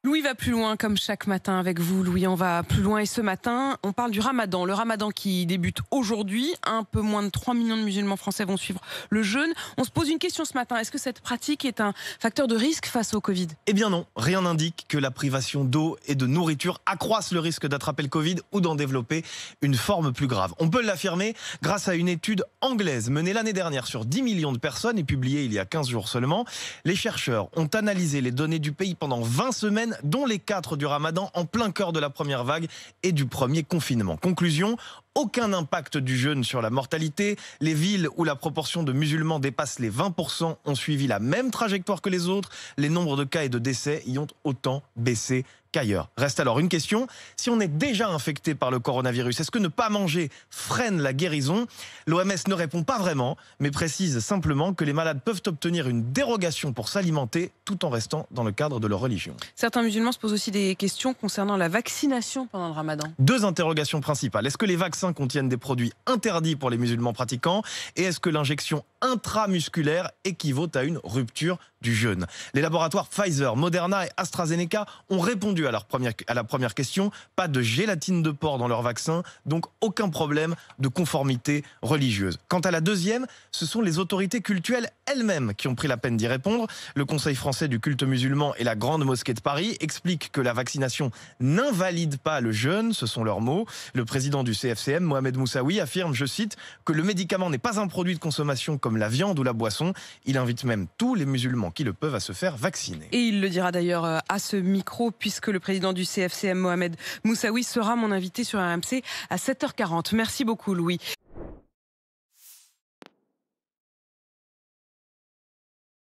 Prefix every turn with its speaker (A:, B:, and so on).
A: Louis va plus loin comme chaque matin avec vous. Louis, on va plus loin et ce matin, on parle du Ramadan. Le Ramadan qui débute aujourd'hui. Un peu moins de 3 millions de musulmans français vont suivre le jeûne. On se pose une question ce matin. Est-ce que cette pratique est un facteur de risque face au Covid?
B: Eh bien non, rien n'indique que la privation d'eau et de nourriture accroisse le risque d'attraper le Covid ou d'en développer une forme plus grave. On peut l'affirmer grâce à une étude anglaise menée l'année dernière sur 10 millions de personnes et publiée il y a 15 jours seulement. Les chercheurs ont analysé les données du pays pendant 20 semaines, dont les 4 du Ramadan, en plein cœur de la première vague et du premier confinement. Conclusion, aucun impact du jeûne sur la mortalité. Les villes où la proportion de musulmans dépasse les 20% ont suivi la même trajectoire que les autres. Les nombres de cas et de décès y ont autant baissé qu'ailleurs. Reste alors une question, si on est déjà infecté par le coronavirus, est-ce que ne pas manger freine la guérison? L'OMS ne répond pas vraiment, mais précise simplement que les malades peuvent obtenir une dérogation pour s'alimenter tout en restant dans le cadre de leur religion.
A: Certains musulmans se posent aussi des questions concernant la vaccination pendant le Ramadan.
B: 2 interrogations principales. Est-ce que les vaccins contiennent des produits interdits pour les musulmans pratiquants? Et est-ce que l'injection intramusculaire équivaut à une rupture du jeûne? Les laboratoires Pfizer, Moderna et AstraZeneca ont répondu à la première question. Pas de gélatine de porc dans leur vaccin, donc aucun problème de conformité religieuse. Quant à la deuxième, ce sont les autorités cultuelles elles-mêmes qui ont pris la peine d'y répondre. Le Conseil français du culte musulman et la Grande Mosquée de Paris expliquent que la vaccination n'invalide pas le jeûne, ce sont leurs mots. Le président du CFCM, Mohamed Moussaoui, affirme, je cite, que le médicament n'est pas un produit de consommation comme la viande ou la boisson. Il invite même tous les musulmans qui le peuvent à se faire vacciner.
A: Et il le dira d'ailleurs à ce micro, puisque le président du CFCM, Mohamed Moussaoui, sera mon invité sur RMC à 7h40. Merci beaucoup, Louis.